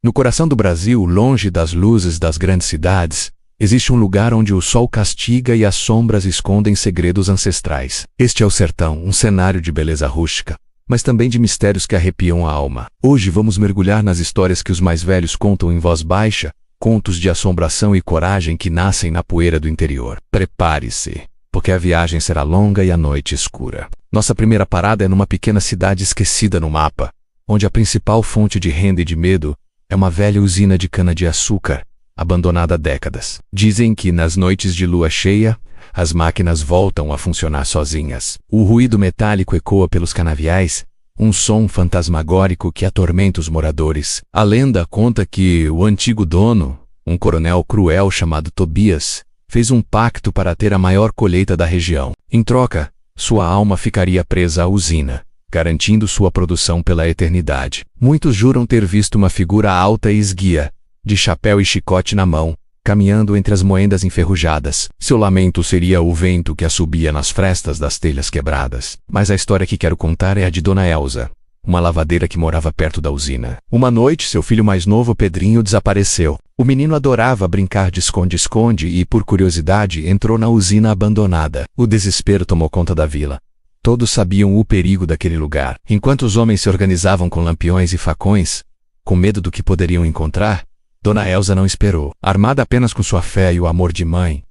No coração do Brasil, longe das luzes das grandes cidades, existe um lugar onde o sol castiga e as sombras escondem segredos ancestrais. Este é o sertão, um cenário de beleza rústica, mas também de mistérios que arrepiam a alma. Hoje vamos mergulhar nas histórias que os mais velhos contam em voz baixa, contos de assombração e coragem que nascem na poeira do interior. Prepare-se, porque a viagem será longa e a noite escura. Nossa primeira parada é numa pequena cidade esquecida no mapa, onde a principal fonte de renda e de medo é uma velha usina de cana-de-açúcar, abandonada há décadas. Dizem que nas noites de lua cheia, as máquinas voltam a funcionar sozinhas. O ruído metálico ecoa pelos canaviais, um som fantasmagórico que atormenta os moradores. A lenda conta que o antigo dono, um coronel cruel chamado Tobias, fez um pacto para ter a maior colheita da região. Em troca, sua alma ficaria presa à usina, garantindo sua produção pela eternidade. Muitos juram ter visto uma figura alta e esguia, de chapéu e chicote na mão, caminhando entre as moendas enferrujadas. Seu lamento seria o vento que assobia nas frestas das telhas quebradas. Mas a história que quero contar é a de Dona Elza, uma lavadeira que morava perto da usina. Uma noite, seu filho mais novo, Pedrinho, desapareceu. O menino adorava brincar de esconde-esconde e, por curiosidade, entrou na usina abandonada. O desespero tomou conta da vila. Todos sabiam o perigo daquele lugar. Enquanto os homens se organizavam com lampiões e facões, com medo do que poderiam encontrar, Dona Elza não esperou. Armada apenas com sua fé e o amor de mãe,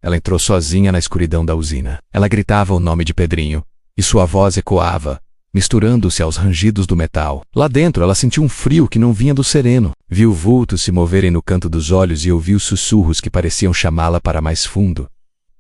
ela entrou sozinha na escuridão da usina. Ela gritava o nome de Pedrinho, e sua voz ecoava, misturando-se aos rangidos do metal. Lá dentro ela sentiu um frio que não vinha do sereno. Viu vultos se moverem no canto dos olhos e ouviu sussurros que pareciam chamá-la para mais fundo.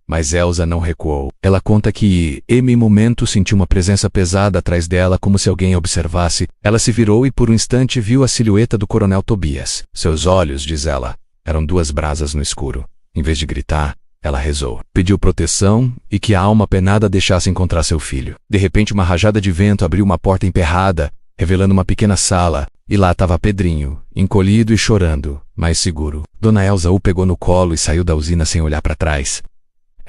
Mas Elza não recuou. Ela conta que, em um momento, sentiu uma presença pesada atrás dela, como se alguém a observasse. Ela se virou e por um instante viu a silhueta do coronel Tobias. Seus olhos, diz ela, eram duas brasas no escuro. Em vez de gritar, ela rezou. Pediu proteção e que a alma penada deixasse encontrar seu filho. De repente, uma rajada de vento abriu uma porta emperrada, revelando uma pequena sala, e lá estava Pedrinho, encolhido e chorando, mas seguro. Dona Elza o pegou no colo e saiu da usina sem olhar para trás.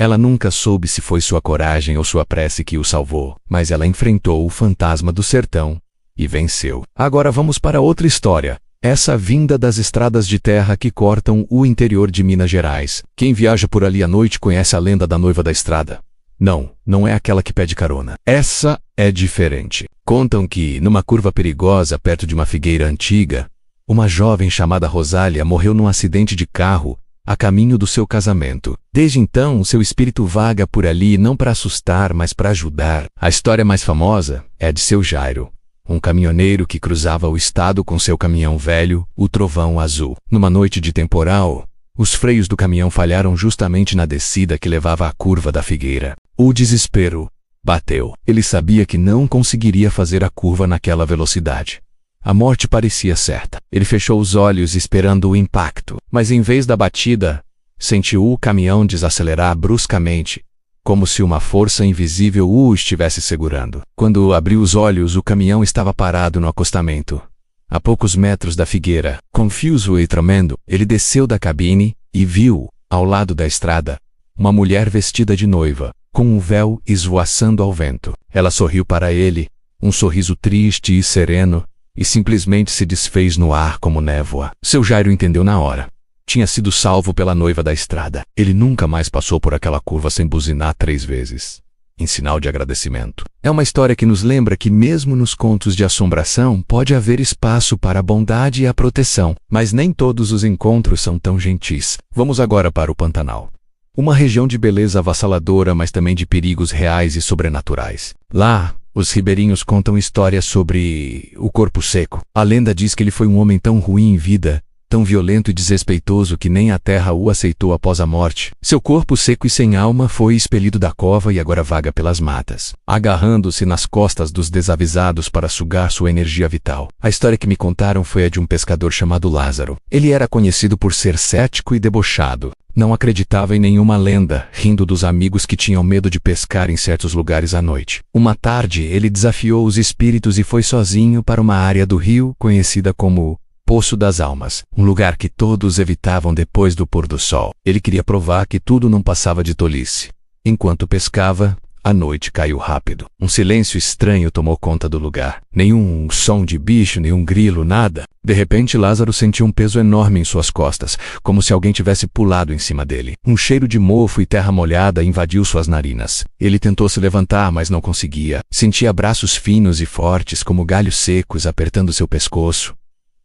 Ela nunca soube se foi sua coragem ou sua prece que o salvou, mas ela enfrentou o fantasma do sertão e venceu. Agora vamos para outra história, essa vinda das estradas de terra que cortam o interior de Minas Gerais. Quem viaja por ali à noite conhece a lenda da noiva da estrada. Não é aquela que pede carona. Essa é diferente. Contam que, numa curva perigosa perto de uma figueira antiga, uma jovem chamada Rosália morreu num acidente de carro a caminho do seu casamento. Desde então, seu espírito vaga por ali não para assustar, mas para ajudar. A história mais famosa é a de seu Jairo, um caminhoneiro que cruzava o estado com seu caminhão velho, o Trovão Azul. Numa noite de temporal, os freios do caminhão falharam justamente na descida que levava à curva da figueira. O desespero bateu. Ele sabia que não conseguiria fazer a curva naquela velocidade. A morte parecia certa. Ele fechou os olhos esperando o impacto, mas em vez da batida, sentiu o caminhão desacelerar bruscamente, como se uma força invisível o estivesse segurando. Quando abriu os olhos, o caminhão estava parado no acostamento, a poucos metros da figueira. Confuso e tremendo, ele desceu da cabine e viu, ao lado da estrada, uma mulher vestida de noiva, com um véu esvoaçando ao vento. Ela sorriu para ele, um sorriso triste e sereno, e simplesmente se desfez no ar como névoa. Seu Jairo entendeu na hora. Tinha sido salvo pela noiva da estrada. Ele nunca mais passou por aquela curva sem buzinar 3 vezes, em sinal de agradecimento. É uma história que nos lembra que mesmo nos contos de assombração pode haver espaço para a bondade e a proteção, mas nem todos os encontros são tão gentis. Vamos agora para o Pantanal. Uma região de beleza avassaladora, mas também de perigos reais e sobrenaturais. Lá, os ribeirinhos contam histórias sobre o Corpo Seco. A lenda diz que ele foi um homem tão ruim em vida, tão violento e desrespeitoso que nem a terra o aceitou após a morte. Seu corpo seco e sem alma foi expelido da cova e agora vaga pelas matas, agarrando-se nas costas dos desavisados para sugar sua energia vital. A história que me contaram foi a de um pescador chamado Lázaro. Ele era conhecido por ser cético e debochado. Não acreditava em nenhuma lenda, rindo dos amigos que tinham medo de pescar em certos lugares à noite. Uma tarde, ele desafiou os espíritos e foi sozinho para uma área do rio conhecida como Poço das Almas, um lugar que todos evitavam depois do pôr do sol. Ele queria provar que tudo não passava de tolice. Enquanto pescava, A noite caiu rápido. Um silêncio estranho tomou conta do lugar. Nenhum som de bicho, nenhum grilo, nada. De repente, Lázaro sentiu um peso enorme em suas costas, como se alguém tivesse pulado em cima dele. Um cheiro de mofo e terra molhada invadiu suas narinas. Ele tentou se levantar, mas não conseguia. Sentia braços finos e fortes, como galhos secos, apertando seu pescoço.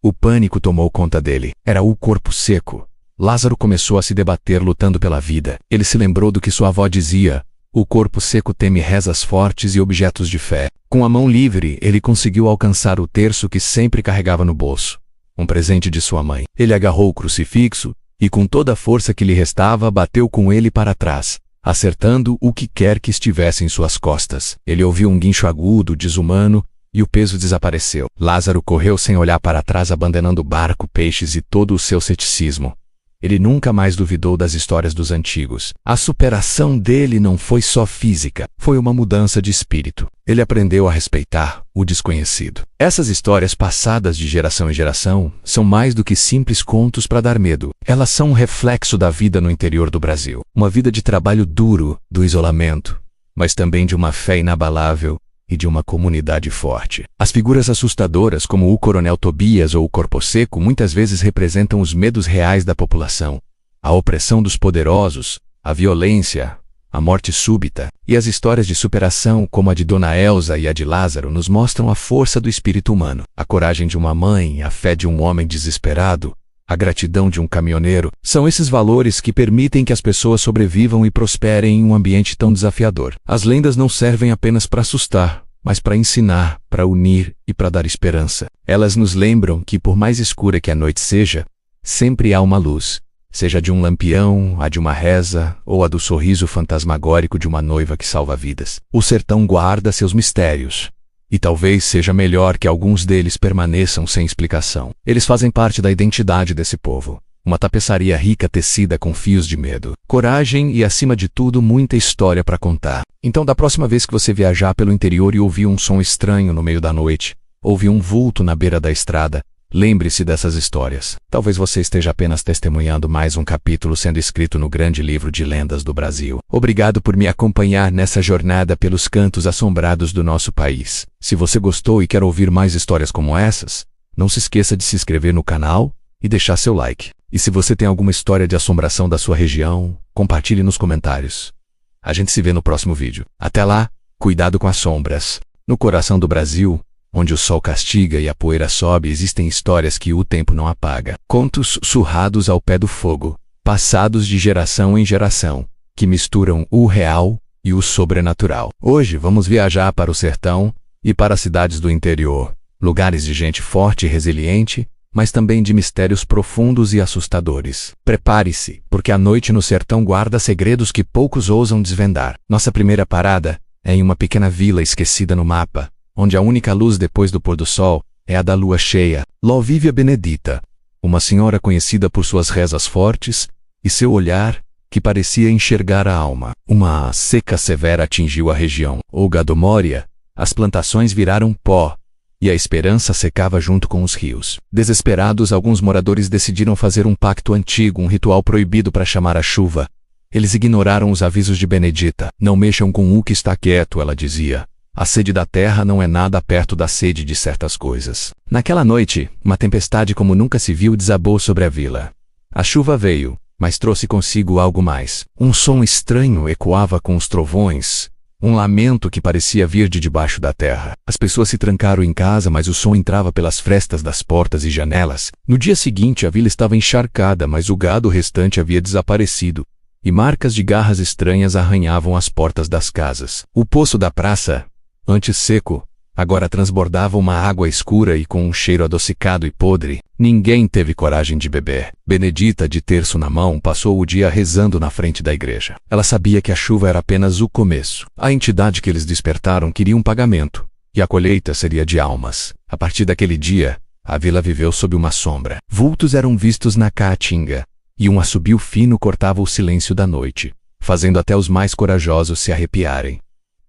O pânico tomou conta dele. Era o corpo seco. Lázaro começou a se debater lutando pela vida. Ele se lembrou do que sua avó dizia: o corpo seco teme rezas fortes e objetos de fé. Com a mão livre, ele conseguiu alcançar o terço que sempre carregava no bolso. Um presente de sua mãe. Ele agarrou o crucifixo e, com toda a força que lhe restava, bateu com ele para trás, acertando o que quer que estivesse em suas costas. Ele ouviu um guincho agudo, desumano, e o peso desapareceu. Lázaro correu sem olhar para trás, abandonando o barco, peixes e todo o seu ceticismo. Ele nunca mais duvidou das histórias dos antigos. A superação dele não foi só física, foi uma mudança de espírito. Ele aprendeu a respeitar o desconhecido. Essas histórias passadas de geração em geração são mais do que simples contos para dar medo. Elas são um reflexo da vida no interior do Brasil. Uma vida de trabalho duro, do isolamento, mas também de uma fé inabalável e de uma comunidade forte. As figuras assustadoras, como o Coronel Tobias ou o Corpo Seco, muitas vezes representam os medos reais da população, a opressão dos poderosos, a violência, a morte súbita. E as histórias de superação, como a de Dona Elza e a de Lázaro, nos mostram a força do espírito humano, a coragem de uma mãe, a fé de um homem desesperado, a gratidão de um caminhoneiro. São esses valores que permitem que as pessoas sobrevivam e prosperem em um ambiente tão desafiador. As lendas não servem apenas para assustar, mas para ensinar, para unir e para dar esperança. Elas nos lembram que, por mais escura que a noite seja, sempre há uma luz, seja de um lampião, a de uma reza ou a do sorriso fantasmagórico de uma noiva que salva vidas. O sertão guarda seus mistérios. E talvez seja melhor que alguns deles permaneçam sem explicação. Eles fazem parte da identidade desse povo. Uma tapeçaria rica tecida com fios de medo, coragem e, acima de tudo, muita história para contar. Então, da próxima vez que você viajar pelo interior e ouvir um som estranho no meio da noite, ouvir um vulto na beira da estrada, lembre-se dessas histórias. Talvez você esteja apenas testemunhando mais um capítulo sendo escrito no grande livro de lendas do Brasil. Obrigado por me acompanhar nessa jornada pelos cantos assombrados do nosso país. Se você gostou e quer ouvir mais histórias como essas, não se esqueça de se inscrever no canal e deixar seu like. E se você tem alguma história de assombração da sua região, compartilhe nos comentários. A gente se vê no próximo vídeo. Até lá, cuidado com as sombras. No coração do Brasil, onde o sol castiga e a poeira sobe, existem histórias que o tempo não apaga. Contos surrados ao pé do fogo, passados de geração em geração, que misturam o real e o sobrenatural. Hoje vamos viajar para o sertão e para as cidades do interior, lugares de gente forte e resiliente, mas também de mistérios profundos e assustadores. Prepare-se, porque a noite no sertão guarda segredos que poucos ousam desvendar. Nossa primeira parada é em uma pequena vila esquecida no mapa, onde a única luz depois do pôr do sol é a da lua cheia. Lá vive a Benedita, uma senhora conhecida por suas rezas fortes e seu olhar que parecia enxergar a alma. Uma seca severa atingiu a região. O gado Moria, as plantações viraram pó, e a esperança secava junto com os rios. Desesperados, alguns moradores decidiram fazer um pacto antigo, um ritual proibido para chamar a chuva. Eles ignoraram os avisos de Benedita. Não mexam com o que está quieto, ela dizia. A sede da terra não é nada perto da sede de certas coisas. Naquela noite, uma tempestade como nunca se viu desabou sobre a vila. A chuva veio, mas trouxe consigo algo mais. Um som estranho ecoava com os trovões, um lamento que parecia vir de debaixo da terra. As pessoas se trancaram em casa, mas o som entrava pelas frestas das portas e janelas. No dia seguinte, a vila estava encharcada, mas o gado restante havia desaparecido, e marcas de garras estranhas arranhavam as portas das casas. O poço da praça, antes seco, agora transbordava uma água escura e com um cheiro adocicado e podre. Ninguém teve coragem de beber. Benedita, de terço na mão, passou o dia rezando na frente da igreja. Ela sabia que a chuva era apenas o começo. A entidade que eles despertaram queria um pagamento, e a colheita seria de almas. A partir daquele dia, a vila viveu sob uma sombra. Vultos eram vistos na caatinga, e um assobio fino cortava o silêncio da noite, fazendo até os mais corajosos se arrepiarem.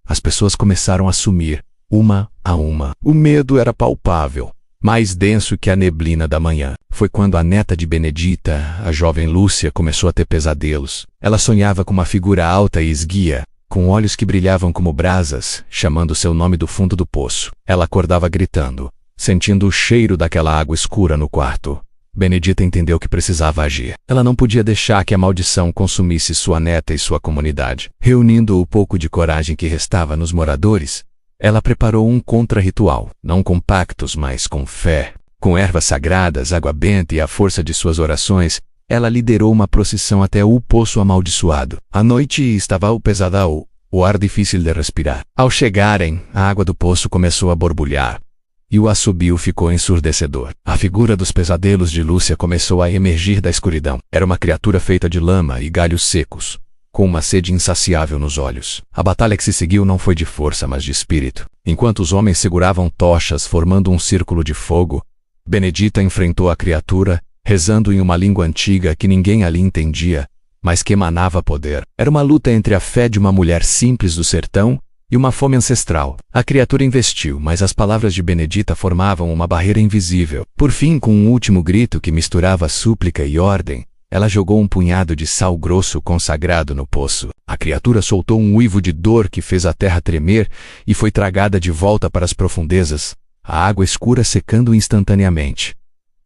As pessoas começaram a sumir, uma a uma. O medo era palpável, mais denso que a neblina da manhã. Foi quando a neta de Benedita, a jovem Lúcia, começou a ter pesadelos. Ela sonhava com uma figura alta e esguia, com olhos que brilhavam como brasas, chamando seu nome do fundo do poço. Ela acordava gritando, sentindo o cheiro daquela água escura no quarto. Benedita entendeu que precisava agir. Ela não podia deixar que a maldição consumisse sua neta e sua comunidade. Reunindo o pouco de coragem que restava nos moradores, ela preparou um contra-ritual, não com pactos, mas com fé. Com ervas sagradas, água benta e a força de suas orações, ela liderou uma procissão até o poço amaldiçoado. A noite estava pesada, o ar difícil de respirar. Ao chegarem, a água do poço começou a borbulhar, e o assobio ficou ensurdecedor. A figura dos pesadelos de Lúcia começou a emergir da escuridão. Era uma criatura feita de lama e galhos secos, com uma sede insaciável nos olhos. A batalha que se seguiu não foi de força, mas de espírito. Enquanto os homens seguravam tochas formando um círculo de fogo, Benedita enfrentou a criatura, rezando em uma língua antiga que ninguém ali entendia, mas que emanava poder. Era uma luta entre a fé de uma mulher simples do sertão e uma fome ancestral. A criatura investiu, mas as palavras de Benedita formavam uma barreira invisível. Por fim, com um último grito que misturava súplica e ordem, ela jogou um punhado de sal grosso consagrado no poço. A criatura soltou um uivo de dor que fez a terra tremer e foi tragada de volta para as profundezas, a água escura secando instantaneamente.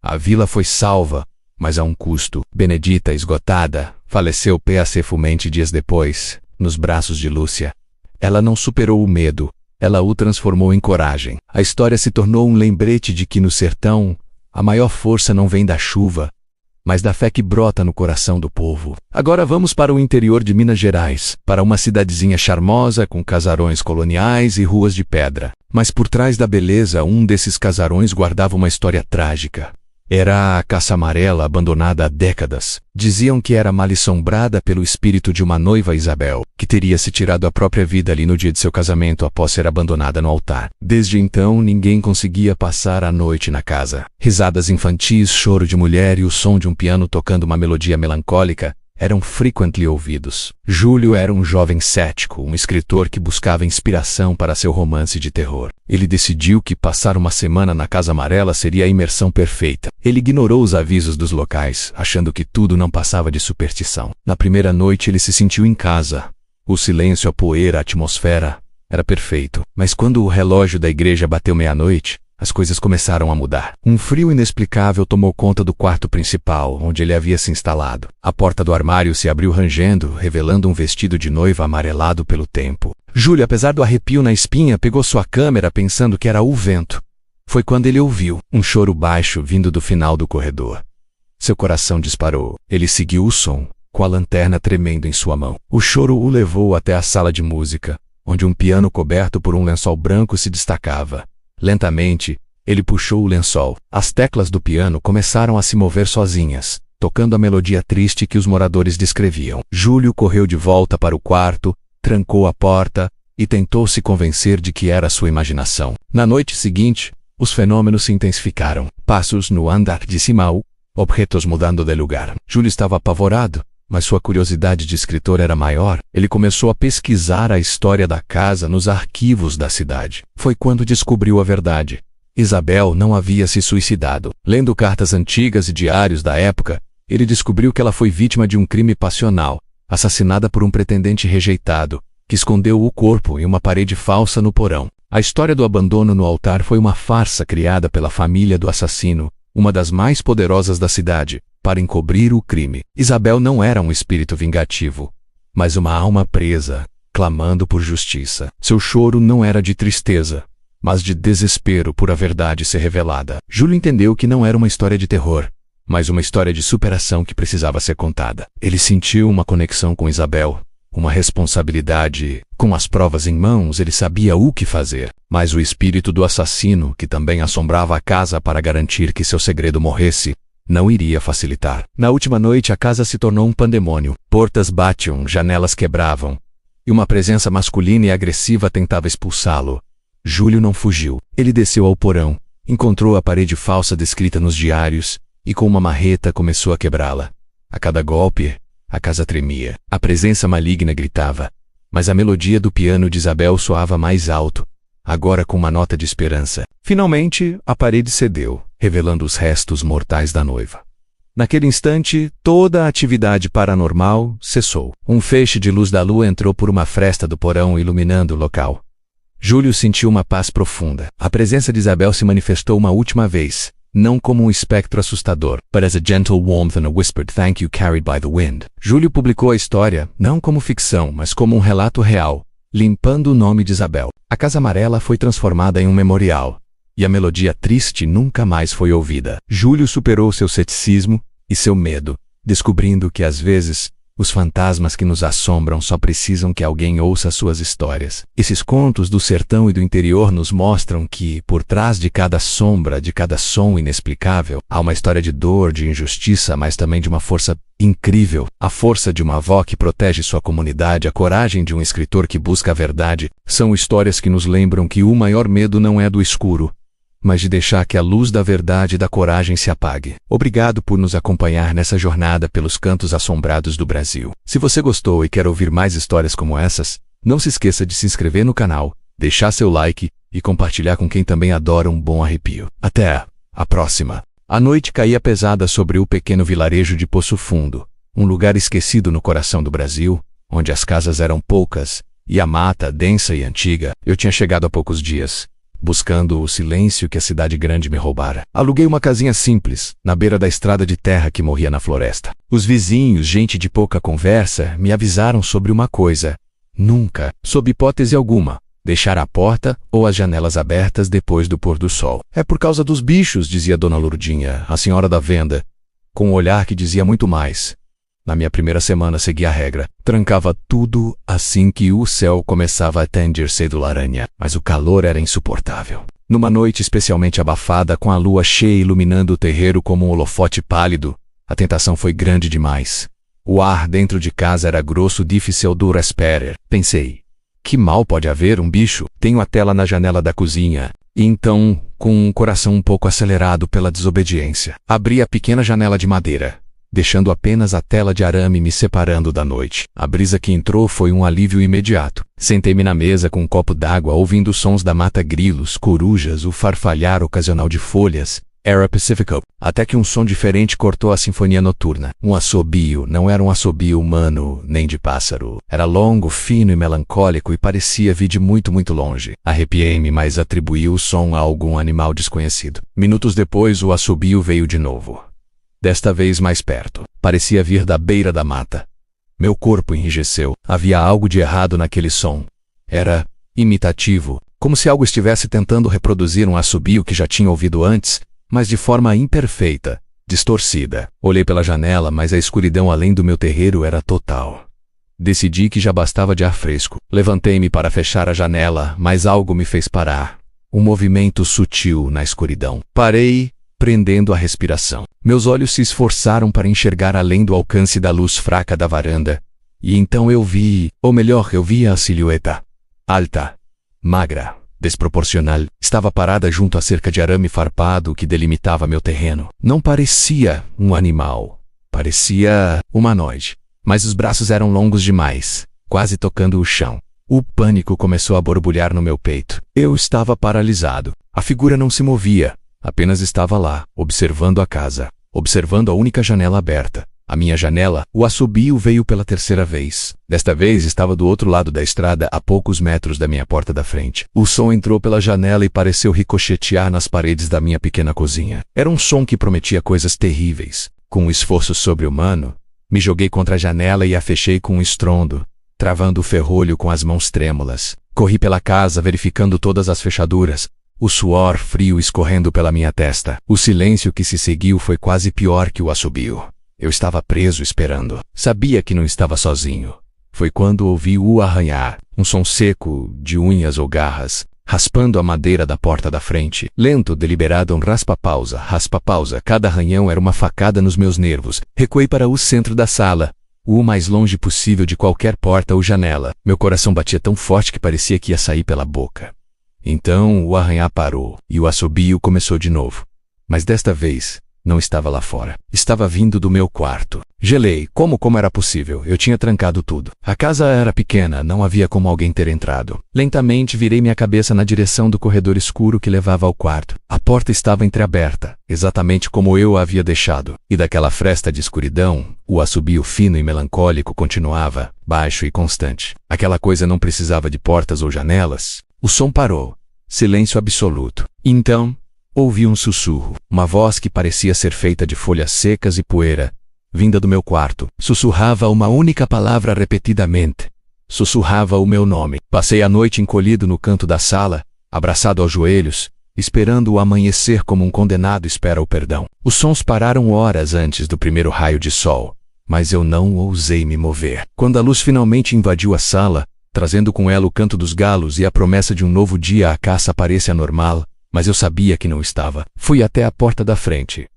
A vila foi salva, mas a um custo. Benedita, esgotada, faleceu peacefulmente dias depois, nos braços de Lúcia. Ela não superou o medo, ela o transformou em coragem. A história se tornou um lembrete de que no sertão, a maior força não vem da chuva, mas da fé que brota no coração do povo. Agora vamos para o interior de Minas Gerais, para uma cidadezinha charmosa com casarões coloniais e ruas de pedra. Mas por trás da beleza, um desses casarões guardava uma história trágica. Era a Casa Amarela, abandonada há décadas. Diziam que era mal-assombrada pelo espírito de uma noiva Isabel, que teria se tirado a própria vida ali no dia de seu casamento após ser abandonada no altar. Desde então, ninguém conseguia passar a noite na casa. Risadas infantis, choro de mulher e o som de um piano tocando uma melodia melancólica eram frequently ouvidos. Júlio era um jovem cético, um escritor que buscava inspiração para seu romance de terror. Ele decidiu que passar uma semana na Casa Amarela seria a imersão perfeita. Ele ignorou os avisos dos locais, achando que tudo não passava de superstição. Na primeira noite ele se sentiu em casa. O silêncio, a poeira, a atmosfera era perfeito. Mas quando o relógio da igreja bateu meia-noite, as coisas começaram a mudar. Um frio inexplicável tomou conta do quarto principal, onde ele havia se instalado. A porta do armário se abriu rangendo, revelando um vestido de noiva amarelado pelo tempo. Júlio, apesar do arrepio na espinha, pegou sua câmera pensando que era o vento. Foi quando ele ouviu um choro baixo vindo do final do corredor. Seu coração disparou. Ele seguiu o som, com a lanterna tremendo em sua mão. O choro o levou até a sala de música, onde um piano coberto por um lençol branco se destacava. Lentamente, ele puxou o lençol. As teclas do piano começaram a se mover sozinhas, tocando a melodia triste que os moradores descreviam. Júlio correu de volta para o quarto, trancou a porta e tentou se convencer de que era sua imaginação. Na noite seguinte, os fenômenos se intensificaram. Passos no andar de cima, objetos mudando de lugar. Júlio estava apavorado, mas sua curiosidade de escritor era maior. Ele começou a pesquisar a história da casa nos arquivos da cidade. Foi quando descobriu a verdade. Isabel não havia se suicidado. Lendo cartas antigas e diários da época, ele descobriu que ela foi vítima de um crime passional, assassinada por um pretendente rejeitado, que escondeu o corpo em uma parede falsa no porão. A história do abandono no altar foi uma farsa criada pela família do assassino, uma das mais poderosas da cidade, para encobrir o crime. Isabel não era um espírito vingativo, mas uma alma presa, clamando por justiça. Seu choro não era de tristeza, mas de desespero por a verdade ser revelada. Júlio entendeu que não era uma história de terror, mas uma história de superação que precisava ser contada. Ele sentiu uma conexão com Isabel, uma responsabilidade. Com as provas em mãos, ele sabia o que fazer. Mas o espírito do assassino, que também assombrava a casa para garantir que seu segredo morresse, não iria facilitar. Na última noite, a casa se tornou um pandemônio. Portas batiam, janelas quebravam, e uma presença masculina e agressiva tentava expulsá-lo. Júlio não fugiu. Ele desceu ao porão, encontrou a parede falsa descrita nos diários, e com uma marreta começou a quebrá-la. A cada golpe, a casa tremia. A presença maligna gritava, mas a melodia do piano de Isabel soava mais alto, agora com uma nota de esperança. Finalmente, a parede cedeu, revelando os restos mortais da noiva. Naquele instante, toda a atividade paranormal cessou. Um feixe de luz da lua entrou por uma fresta do porão, iluminando o local. Júlio sentiu uma paz profunda. A presença de Isabel se manifestou uma última vez, não como um espectro assustador, but as a gentle warmth and a whispered thank you carried by the wind. Júlio publicou a história, não como ficção, mas como um relato real, limpando o nome de Isabel. A Casa Amarela foi transformada em um memorial, e a melodia triste nunca mais foi ouvida. Júlio superou seu ceticismo e seu medo, descobrindo que às vezes os fantasmas que nos assombram só precisam que alguém ouça suas histórias. Esses contos do sertão e do interior nos mostram que, por trás de cada sombra, de cada som inexplicável, há uma história de dor, de injustiça, mas também de uma força incrível. A força de uma avó que protege sua comunidade, a coragem de um escritor que busca a verdade, são histórias que nos lembram que o maior medo não é do escuro, mas de deixar que a luz da verdade e da coragem se apague. Obrigado por nos acompanhar nessa jornada pelos cantos assombrados do Brasil. Se você gostou e quer ouvir mais histórias como essas, não se esqueça de se inscrever no canal, deixar seu like e compartilhar com quem também adora um bom arrepio. Até a próxima! A noite caía pesada sobre o pequeno vilarejo de Poço Fundo, um lugar esquecido no coração do Brasil, onde as casas eram poucas e a mata densa e antiga. Eu tinha chegado há poucos dias, buscando o silêncio que a cidade grande me roubara. Aluguei uma casinha simples, na beira da estrada de terra que morria na floresta. Os vizinhos, gente de pouca conversa, me avisaram sobre uma coisa: nunca, sob hipótese alguma, deixar a porta ou as janelas abertas depois do pôr do sol. É por causa dos bichos, dizia Dona Lourdinha, a senhora da venda, com um olhar que dizia muito mais. Na minha primeira semana segui a regra. Trancava tudo assim que o céu começava a tender-se do laranha. Mas o calor era insuportável. Numa noite especialmente abafada, com a lua cheia iluminando o terreiro como um holofote pálido, a tentação foi grande demais. O ar dentro de casa era grosso, difícil do respirar. Pensei, que mal pode haver um bicho? Tenho a tela na janela da cozinha. E então, com um coração um pouco acelerado pela desobediência, abri a pequena janela de madeira, deixando apenas a tela de arame me separando da noite. A brisa que entrou foi um alívio imediato. Sentei-me na mesa com um copo d'água, ouvindo os sons da mata, grilos, corujas, o farfalhar ocasional de folhas. Era Pacifico. Até que um som diferente cortou a sinfonia noturna. Um assobio. Não era um assobio humano, nem de pássaro. Era longo, fino e melancólico e parecia vir de muito, muito longe. Arrepiei-me, mas atribuí o som a algum animal desconhecido. Minutos depois, o assobio veio de novo. Desta vez mais perto. Parecia vir da beira da mata. Meu corpo enrijeceu. Havia algo de errado naquele som. Era imitativo, como se algo estivesse tentando reproduzir um assobio que já tinha ouvido antes, mas de forma imperfeita, distorcida. Olhei pela janela, mas a escuridão além do meu terreiro era total. Decidi que já bastava de ar fresco. Levantei-me para fechar a janela, mas algo me fez parar. Um movimento sutil na escuridão. Parei, prendendo a respiração. Meus olhos se esforçaram para enxergar além do alcance da luz fraca da varanda. E então eu vi, ou melhor, eu vi a silhueta. Alta, magra, desproporcional, estava parada junto à cerca de arame farpado que delimitava meu terreno. Não parecia um animal. Parecia humanoide. Mas os braços eram longos demais, quase tocando o chão. O pânico começou a borbulhar no meu peito. Eu estava paralisado. A figura não se movia. Apenas estava lá, observando a casa, observando a única janela aberta. A minha janela. O assobio veio pela terceira vez. Desta vez estava do outro lado da estrada, a poucos metros da minha porta da frente. O som entrou pela janela e pareceu ricochetear nas paredes da minha pequena cozinha. Era um som que prometia coisas terríveis. Com um esforço sobre-humano, me joguei contra a janela e a fechei com um estrondo, travando o ferrolho com as mãos trêmulas. Corri pela casa, verificando todas as fechaduras, o suor frio escorrendo pela minha testa. O silêncio que se seguiu foi quase pior que o assobio. Eu estava preso esperando. Sabia que não estava sozinho. Foi quando ouvi o arranhar, um som seco, de unhas ou garras, raspando a madeira da porta da frente. Lento, deliberado, um raspa-pausa, raspa-pausa. Cada arranhão era uma facada nos meus nervos. Recuei para o centro da sala, o mais longe possível de qualquer porta ou janela. Meu coração batia tão forte que parecia que ia sair pela boca. Então o arranhar parou, e o assobio começou de novo. Mas desta vez, Não estava lá fora. Estava vindo do meu quarto. Gelei. Como era possível? Eu tinha trancado tudo. A casa era pequena, não havia como alguém ter entrado. Lentamente virei minha cabeça na direção do corredor escuro que levava ao quarto. A porta estava entreaberta, exatamente como eu a havia deixado. E daquela fresta de escuridão, o assobio fino e melancólico continuava, baixo e constante. Aquela coisa não precisava de portas ou janelas. O som parou. Silêncio absoluto. Então, ouvi um sussurro. Uma voz que parecia ser feita de folhas secas e poeira, vinda do meu quarto. Sussurrava uma única palavra repetidamente. Sussurrava o meu nome. Passei a noite encolhido no canto da sala, abraçado aos joelhos, esperando o amanhecer como um condenado espera o perdão. Os sons pararam horas antes do primeiro raio de sol, mas eu não ousei me mover. Quando a luz finalmente invadiu a sala, trazendo com ela o canto dos galos e a promessa de um novo dia, a caça parecia normal, mas eu sabia que não estava. Fui até a porta da frente.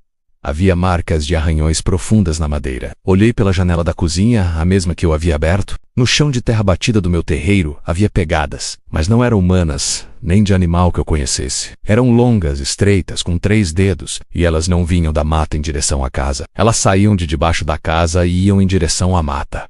Havia marcas de arranhões profundas na madeira. Olhei pela janela da cozinha, a mesma que eu havia aberto. No chão de terra batida do meu terreiro havia pegadas, mas não eram humanas, nem de animal que eu conhecesse. Eram longas, estreitas, com 3 dedos, e elas não vinham da mata em direção à casa. Elas saíam de debaixo da casa e iam em direção à mata.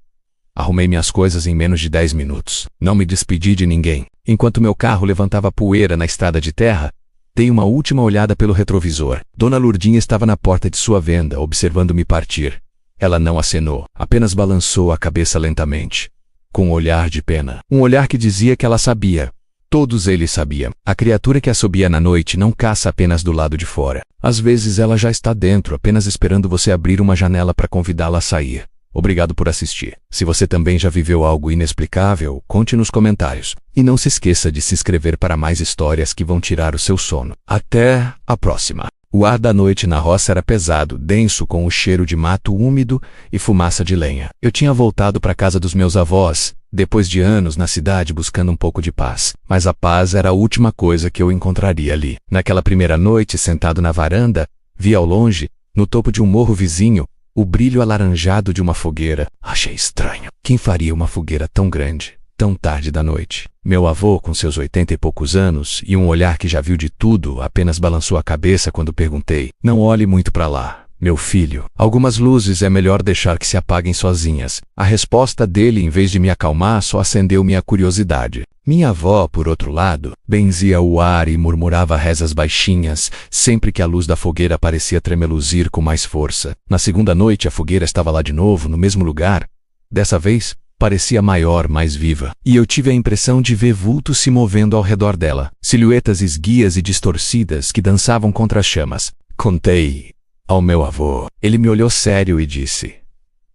Arrumei minhas coisas em menos de 10 minutos. Não me despedi de ninguém. Enquanto meu carro levantava poeira na estrada de terra, dei uma última olhada pelo retrovisor. Dona Lourdinha estava na porta de sua venda, observando-me partir. Ela não acenou, apenas balançou a cabeça lentamente, com um olhar de pena. Um olhar que dizia que ela sabia. Todos eles sabiam. A criatura que assobia na noite não caça apenas do lado de fora. Às vezes ela já está dentro, apenas esperando você abrir uma janela para convidá-la a sair. Obrigado por assistir. Se você também já viveu algo inexplicável, conte nos comentários. E não se esqueça de se inscrever para mais histórias que vão tirar o seu sono. Até a próxima! O ar da noite na roça era pesado, denso, com o cheiro de mato úmido e fumaça de lenha. Eu tinha voltado para a casa dos meus avós, depois de anos na cidade buscando um pouco de paz. Mas a paz era a última coisa que eu encontraria ali. Naquela primeira noite, sentado na varanda, vi ao longe, no topo de um morro vizinho, o brilho alaranjado de uma fogueira. Achei estranho. Quem faria uma fogueira tão grande, tão tarde da noite? Meu avô, com seus 80 e poucos anos, e um olhar que já viu de tudo, apenas balançou a cabeça quando perguntei: "Não olhe muito para lá, meu filho. Algumas luzes é melhor deixar que se apaguem sozinhas." A resposta dele, em vez de me acalmar, só acendeu minha curiosidade. Minha avó, por outro lado, benzia o ar e murmurava rezas baixinhas, sempre que a luz da fogueira parecia tremeluzir com mais força. Na segunda noite, a fogueira estava lá de novo, no mesmo lugar. Dessa vez, parecia maior, mais viva, e eu tive a impressão de ver vultos se movendo ao redor dela, silhuetas esguias e distorcidas que dançavam contra as chamas. Contei ao meu avô. Ele me olhou sério e disse: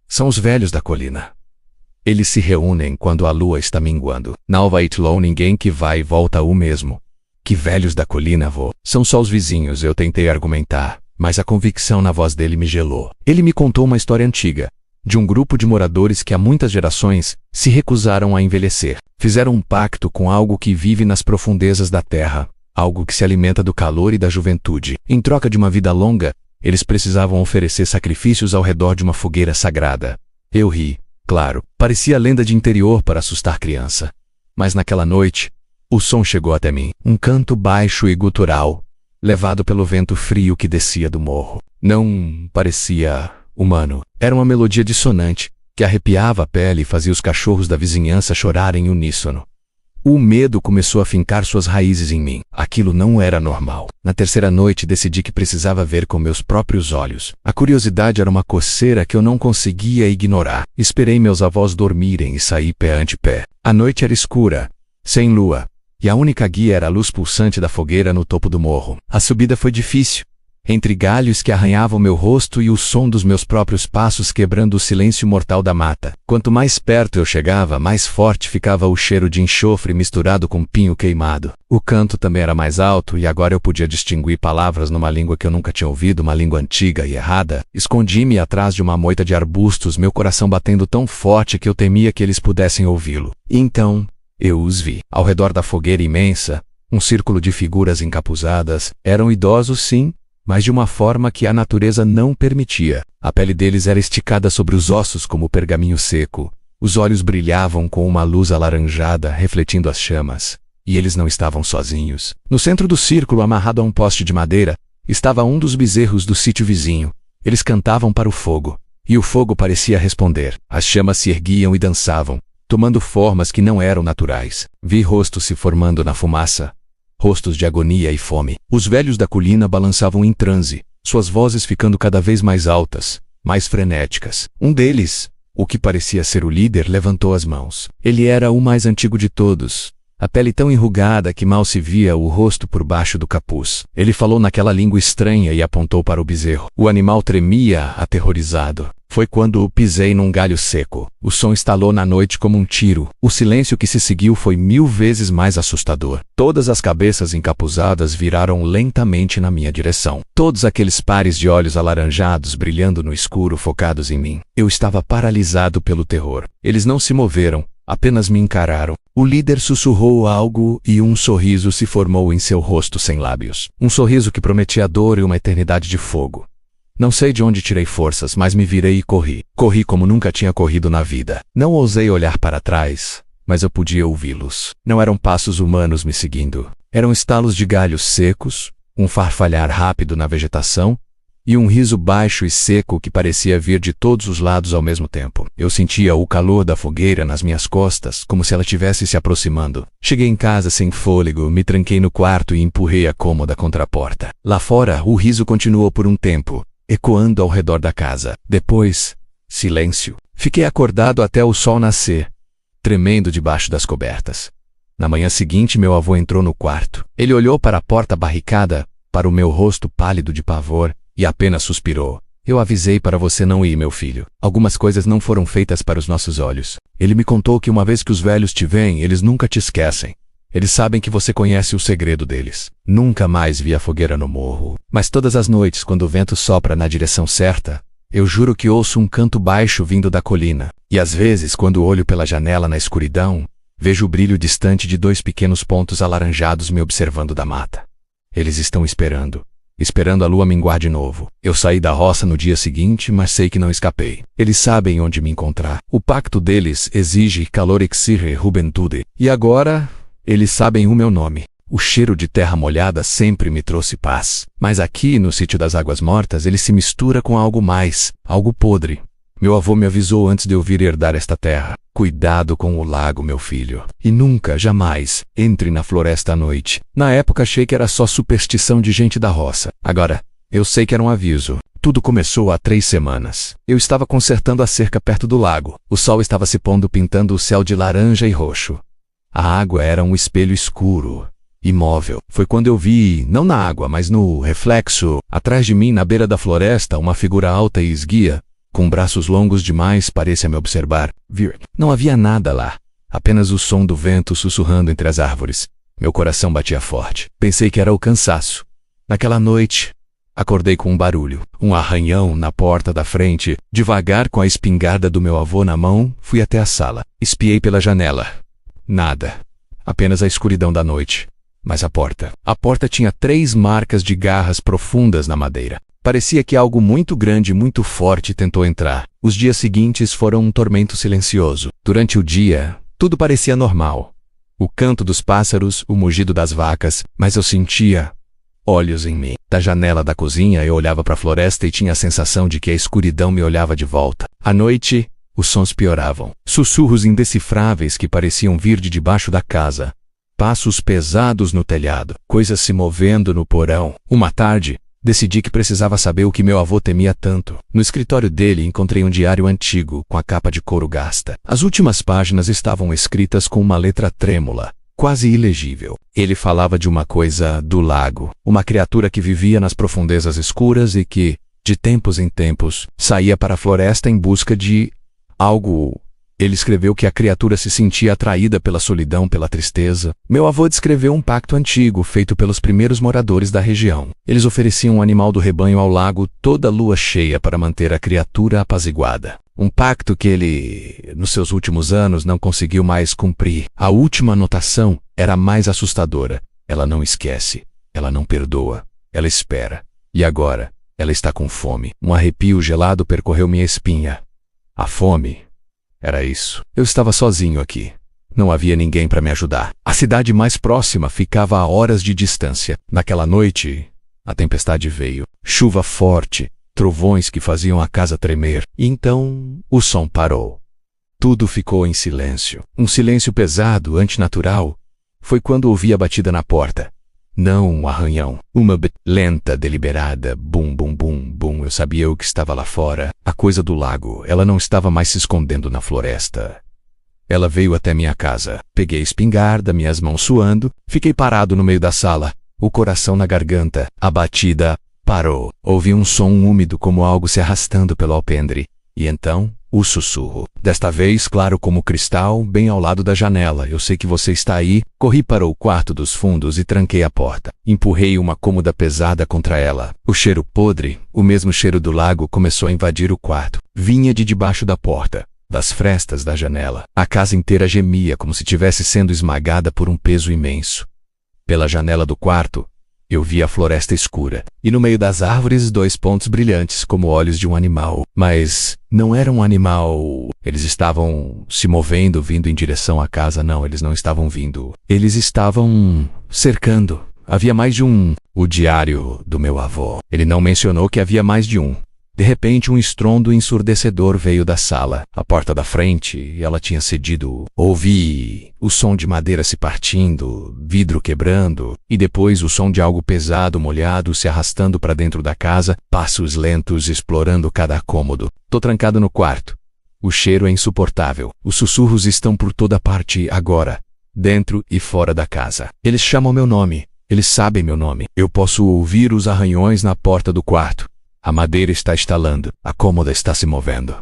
"São os velhos da colina. Eles se reúnem quando a lua está minguando. Não vai itlow ninguém que vai e volta o mesmo." "Que velhos da colina, avô?" "São só os vizinhos," eu tentei argumentar, mas a convicção na voz dele me gelou. Ele me contou uma história antiga, de um grupo de moradores que há muitas gerações se recusaram a envelhecer. Fizeram um pacto com algo que vive nas profundezas da terra, algo que se alimenta do calor e da juventude. Em troca de uma vida longa, eles precisavam oferecer sacrifícios ao redor de uma fogueira sagrada. Eu ri, claro, parecia lenda de interior para assustar criança. Mas naquela noite, o som chegou até mim, um canto baixo e gutural, levado pelo vento frio que descia do morro. Não parecia humano. Era uma melodia dissonante, que arrepiava a pele e fazia os cachorros da vizinhança chorarem em uníssono. O medo começou a fincar suas raízes em mim. Aquilo não era normal. Na terceira noite decidi que precisava ver com meus próprios olhos. A curiosidade era uma coceira que eu não conseguia ignorar. Esperei meus avós dormirem e saí pé ante pé. A noite era escura, sem lua, e a única guia era a luz pulsante da fogueira no topo do morro. A subida foi difícil, entre galhos que arranhavam meu rosto e o som dos meus próprios passos quebrando o silêncio mortal da mata. Quanto mais perto eu chegava, mais forte ficava o cheiro de enxofre misturado com pinho queimado. O canto também era mais alto e agora eu podia distinguir palavras numa língua que eu nunca tinha ouvido, uma língua antiga e errada. Escondi-me atrás de uma moita de arbustos, meu coração batendo tão forte que eu temia que eles pudessem ouvi-lo. E então, eu os vi. Ao redor da fogueira imensa, um círculo de figuras encapuzadas. Eram idosos, sim, mas de uma forma que a natureza não permitia. A pele deles era esticada sobre os ossos como pergaminho seco. Os olhos brilhavam com uma luz alaranjada, refletindo as chamas. E eles não estavam sozinhos. No centro do círculo, amarrado a um poste de madeira, Estava um dos bezerros do sítio vizinho. Eles cantavam para o fogo, e o fogo parecia responder. As chamas se erguiam e dançavam, tomando formas que não eram naturais. Vi rostos se formando na fumaça, rostos de agonia e fome. Os velhos da colina balançavam em transe, suas vozes ficando cada vez mais altas, mais frenéticas. Um deles, o que parecia ser o líder, levantou as mãos. Ele era o mais antigo de todos, a pele tão enrugada que mal se via o rosto por baixo do capuz. Ele falou naquela língua estranha e apontou para o bezerro. O animal tremia, aterrorizado. Foi quando o pisei num galho seco. O som estalou na noite como um tiro. O silêncio que se seguiu foi 1000 vezes mais assustador. Todas as cabeças encapuzadas viraram lentamente na minha direção. Todos aqueles pares de olhos alaranjados brilhando no escuro focados em mim. Eu estava paralisado pelo terror. Eles não se moveram, apenas me encararam. O líder sussurrou algo e um sorriso se formou em seu rosto sem lábios. Um sorriso que prometia dor e uma eternidade de fogo. Não sei de onde tirei forças, mas me virei e corri. Corri como nunca tinha corrido na vida. Não ousei olhar para trás, mas eu podia ouvi-los. Não eram passos humanos me seguindo. Eram estalos de galhos secos, um farfalhar rápido na vegetação e um riso baixo e seco que parecia vir de todos os lados ao mesmo tempo. Eu sentia o calor da fogueira nas minhas costas, como se ela estivesse se aproximando. Cheguei em casa sem fôlego, me tranquei no quarto e empurrei a cômoda contra a porta. Lá fora, o riso continuou por um tempo, ecoando ao redor da casa. Depois, silêncio. Fiquei acordado até o sol nascer, tremendo debaixo das cobertas. Na manhã seguinte, meu avô entrou no quarto. Ele olhou para a porta barricada, para o meu rosto pálido de pavor, e apenas suspirou. Eu avisei para você não ir, meu filho. Algumas coisas não foram feitas para os nossos olhos. Ele me contou que uma vez que os velhos te veem, eles nunca te esquecem. Eles sabem que você conhece o segredo deles. Nunca mais vi a fogueira no morro. Mas todas as noites, quando o vento sopra na direção certa, eu juro que ouço um canto baixo vindo da colina. E às vezes, quando olho pela janela na escuridão, vejo o brilho distante de 2 pequenos pontos alaranjados me observando da mata. Eles estão esperando a lua minguar de novo. Eu saí da roça no dia seguinte, mas sei que não escapei. Eles sabem onde me encontrar. O pacto deles exige calor exige juventude. E agora, eles sabem o meu nome. O cheiro de terra molhada sempre me trouxe paz. Mas aqui, no sítio das Águas Mortas, ele se mistura com algo mais, algo podre. Meu avô me avisou antes de eu vir herdar esta terra. Cuidado com o lago, meu filho. E nunca, jamais, entre na floresta à noite. Na época achei que era só superstição de gente da roça. Agora, eu sei que era um aviso. Tudo começou há 3 semanas. Eu estava consertando a cerca perto do lago. O sol estava se pondo pintando o céu de laranja e roxo. A água era um espelho escuro, imóvel. Foi quando eu vi, não na água, mas no reflexo, atrás de mim na beira da floresta, uma figura alta e esguia, com braços longos demais, parecia me observar. Não havia nada lá, apenas o som do vento sussurrando entre as árvores. Meu coração batia forte. Pensei que era o cansaço. Naquela noite, acordei com um barulho, um arranhão na porta da frente. Devagar, com a espingarda do meu avô na mão, fui até a sala. Espiei pela janela. Nada. Apenas a escuridão da noite. Mas a porta tinha 3 marcas de garras profundas na madeira. Parecia que algo muito grande e muito forte tentou entrar. Os dias seguintes foram um tormento silencioso. Durante o dia, tudo parecia normal. O canto dos pássaros, o mugido das vacas, mas eu sentia olhos em mim. Da janela da cozinha eu olhava para a floresta e tinha a sensação de que a escuridão me olhava de volta. À noite, os sons pioravam. Sussurros indecifráveis que pareciam vir de debaixo da casa. Passos pesados no telhado. Coisas se movendo no porão. Uma tarde, decidi que precisava saber o que meu avô temia tanto. No escritório dele encontrei um diário antigo, com a capa de couro gasta. As últimas páginas estavam escritas com uma letra trêmula, quase ilegível. Ele falava de uma coisa do lago, uma criatura que vivia nas profundezas escuras e que, de tempos em tempos, saía para a floresta em busca de algo. Ele escreveu que a criatura se sentia atraída pela solidão, pela tristeza. Meu avô descreveu um pacto antigo feito pelos primeiros moradores da região. Eles ofereciam um animal do rebanho ao lago toda lua cheia para manter a criatura apaziguada. Um pacto que ele, nos seus últimos anos, não conseguiu mais cumprir. A última anotação era a mais assustadora. Ela não esquece, ela não perdoa, ela espera. E agora, ela está com fome. Um arrepio gelado percorreu minha espinha. A fome. Era isso. Eu estava sozinho aqui. Não havia ninguém para me ajudar. A cidade mais próxima ficava a horas de distância. Naquela noite, A tempestade veio, chuva forte, trovões que faziam a casa tremer, e então o som parou. Tudo ficou em silêncio. Um silêncio pesado, antinatural. Foi quando ouvi a batida na porta. Não um arranhão. Uma lenta, deliberada. Bum, bum, bum, bum. Eu sabia o que estava lá fora. A coisa do lago. Ela não estava mais se escondendo na floresta. Ela veio até minha casa. Peguei a espingarda, minhas mãos suando. Fiquei parado no meio da sala. O coração na garganta. A batida parou. Ouvi um som úmido como algo se arrastando pelo alpendre. E então, o sussurro. Desta vez, claro como cristal, bem ao lado da janela. Eu sei que você está aí. Corri para o quarto dos fundos e tranquei a porta. Empurrei uma cômoda pesada contra ela. O cheiro podre, o mesmo cheiro do lago, começou a invadir o quarto. Vinha de debaixo da porta, das frestas da janela. A casa inteira gemia como se tivesse sendo esmagada por um peso imenso. Pela janela do quarto, eu vi a floresta escura, e no meio das árvores 2 pontos brilhantes como olhos de um animal. Mas não era um animal. Eles estavam se movendo, vindo em direção à casa. Não, eles não estavam vindo. Eles estavam cercando. Havia mais de um. O diário do meu avô. Ele não mencionou que havia mais de um. De repente, um estrondo ensurdecedor veio da sala. A porta da frente, ela tinha cedido. Ouvi o som de madeira se partindo, vidro quebrando, e depois o som de algo pesado, molhado, se arrastando para dentro da casa, passos lentos explorando cada cômodo. Tô trancado no quarto. O cheiro é insuportável. Os sussurros estão por toda parte agora, dentro e fora da casa. Eles chamam meu nome. Eles sabem meu nome. Eu posso ouvir os arranhões na porta do quarto. A madeira está estalando. A cômoda está se movendo.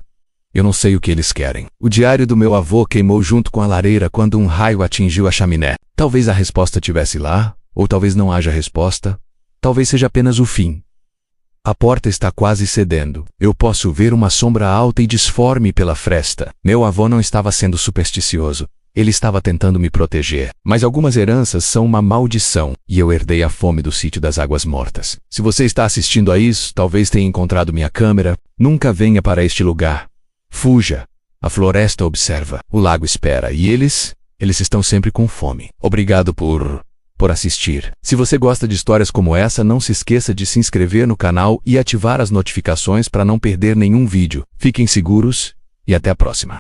Eu não sei o que eles querem. O diário do meu avô queimou junto com a lareira quando um raio atingiu a chaminé. Talvez a resposta estivesse lá, ou talvez não haja resposta. Talvez seja apenas o fim. A porta está quase cedendo. Eu posso ver uma sombra alta e disforme pela fresta. Meu avô não estava sendo supersticioso. Ele estava tentando me proteger. Mas algumas heranças são uma maldição, e eu herdei a fome do sítio das águas mortas. Se você está assistindo a isso, talvez tenha encontrado minha câmera. Nunca venha para este lugar. Fuja. A floresta observa. O lago espera. E eles estão sempre com fome. Obrigado por assistir. Se você gosta de histórias como essa, não se esqueça de se inscrever no canal e ativar as notificações para não perder nenhum vídeo. Fiquem seguros e até a próxima.